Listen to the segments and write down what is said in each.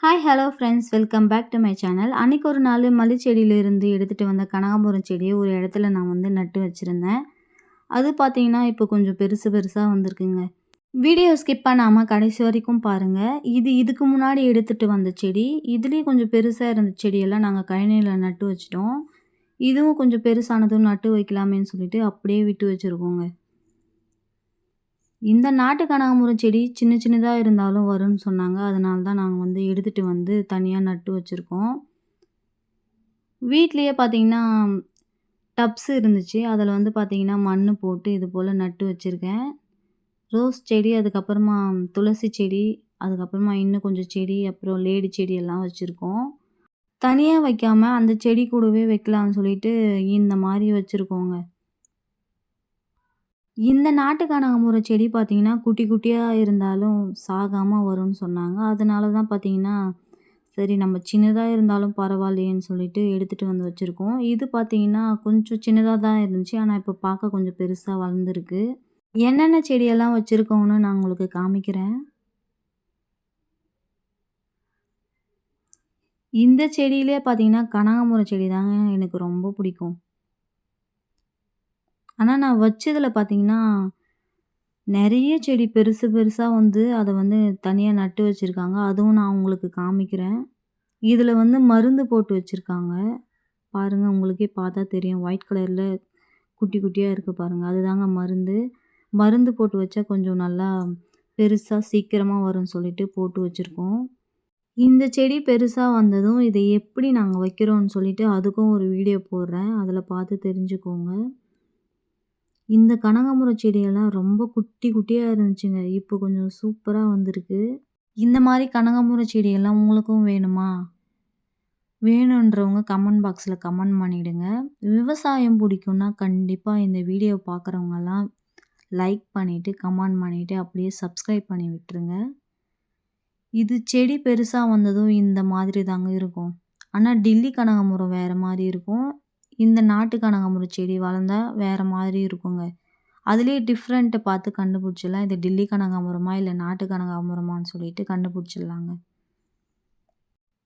Hi hello friends, welcome back to my channel. அன்றைக்கி ஒரு நாள் மல்லிச்செடியிலேருந்து எடுத்துகிட்டு வந்த கனகாம்பரம் செடியை ஒரு இடத்துல நான் நட்டு வச்சுருந்தேன். அது பார்த்தீங்கன்னா இப்போ கொஞ்சம் பெருசு பெருசாக வந்திருக்குங்க. வீடியோ ஸ்கிப் பண்ணாமல் கடைசி வரைக்கும் பாருங்கள். இதுக்கு முன்னாடி எடுத்துகிட்டு வந்த செடி, இதுலேயும் கொஞ்சம் பெருசாக இருந்த செடியெல்லாம் நாங்கள் கழனியில் நட்டு வச்சிட்டோம். இதுவும் கொஞ்சம் பெருசானதும் நட்டு வைக்கலாமேன்னு சொல்லிட்டு அப்படியே விட்டு வச்சுருக்கோங்க. இந்த நாட்டு கனகாம்பரம் செடி சின்ன சின்னதா இருந்தாலும் வரும்னு சொன்னாங்க. அதனால தான் நாங்க எடுத்துட்டு தனியா நட்டு வச்சிருக்கோம். வீட்லயே பார்த்தீங்கன்னா, டப்ஸ் இருந்துச்சு. அதில பார்த்தீங்கன்னா, மண்ணு போட்டு இது போல நட்டு வச்சிருக்கேன். ரோஸ் செடி, அதுக்கப்புறமா துளசி செடி, அதுக்கப்புறமா இன்னும் கொஞ்சம் செடி, அப்புறம் லேடி செடி எல்லாம் வச்சிருக்கோம். தனியா வைக்காம அந்த செடி கூடவே வைக்கலாம்னு சொல்லிட்டு இந்த மாரி வச்சிருக்கோங்க. இந்த நாட்டு கனகாம்பரம் செடி பார்த்தீங்கன்னா, குட்டி குட்டியா இருந்தாலும் சாகாம வரும்னு சொன்னாங்க. அதனால தான் பார்த்தீங்கன்னா, சரி நம்ம சின்னதா இருந்தாலும் பரவாயில்லையேன்னு சொல்லிட்டு எடுத்துட்டு வந்து வச்சிருக்கோம். இது பார்த்தீங்கன்னா, கொஞ்சம் சின்னதா தான் இருந்துச்சு. ஆனா இப்போ பார்க்க கொஞ்சம் பெருசா வளர்ந்துருக்கு. என்னென்ன செடியெல்லாம் வச்சிருக்கோம்னு நான் உங்களுக்கு காமிக்கிறேன். இந்த செடியிலே பார்த்தீங்கன்னா, கனகாம்பரம் செடி தாங்க எனக்கு ரொம்ப பிடிக்கும். ஆனா நான் வச்சதுல பார்த்தீங்கன்னா, நெறைய செடி பெருசு பெருசா அத தனியா நட்டு வச்சிருக்காங்க. அதுவும் நான் உங்களுக்கு காமிக்கிறேன். இதுல மருந்து போட்டு வச்சிருக்காங்க. பாருங்க, உங்களுக்கே பார்த்தா தெரியும். ஒயிட் கலர்ல குட்டி குட்டியா இருக்கு பாருங்க. அதுதாங்க மருந்து. மருந்து போட்டு வச்சா கொஞ்சம் நல்லா பெருசா சீக்கிரமா வரும்னு சொல்லிட்டு போட்டு வச்சிருக்கோம். இந்த செடி பெருசா வந்ததும் இத எப்படி நாங்க வைக்கிறோம்னு சொல்லிட்டு அதுக்கும் ஒரு வீடியோ போடுறேன். அதுல பார்த்து தெரிஞ்சுக்கோங்க. இந்த கனகாம்பரம் செடியெல்லாம் ரொம்ப குட்டி குட்டியா இருந்துச்சுங்க. இப்போ கொஞ்சம் சூப்பரா வந்திருக்கு. இந்த மாரி கனகாம்பரம் செடியெல்லாம் உங்களுக்கும் வேணுமா? வேணுன்றவங்க கமெண்ட் பாக்ஸில கமெண்ட் பண்ணிடுங்க. விவசாயம் பிடிக்கும்னா கண்டிப்பா இந்த வீடியோ பார்க்குறவங்கலாம் லைக் பண்ணிட்டு, கமெண்ட் பண்ணிட்டு அப்படியே சப்ஸ்கிரைப் பண்ணி விட்டுருங்க. இது செடி பெருசா வந்ததும் இந்த மாதிரி தாங்க இருக்கும். ஆனா டில்லி கனகாம்பரம் வேற மாரி இருக்கும். இந்த நாட்டு கனகாம்பரம் செடி வளர்ந்தா வேற மாதிரி இருக்குங்க. அதுலேயே டிஃப்ரெண்ட்ட பார்த்து கண்டுபிடிச்சிடலாம். இது டில்லி கனகாம்பரமா, இல்ல நாட்டு கனகாம்பரமான்னு சொல்லிட்டு கண்டுபிடிச்சிடலாங்க.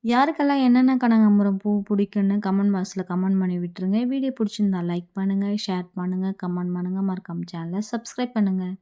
யாருக்கெல்லாம் என்னென்ன கனகாம்பரம் பூ பிடிக்குன்னு கமெண்ட் பாக்ஸில் கமெண்ட் பண்ணி விட்டுருங்க. வீடியோ பிடிச்சிருந்தா லைக் பண்ணுங்கள், ஷேர் பண்ணுங்கள், கமெண்ட் பண்ணுங்கள். மறக்காம சேனலை சப்ஸ்கிரைப் பண்ணுங்கள்.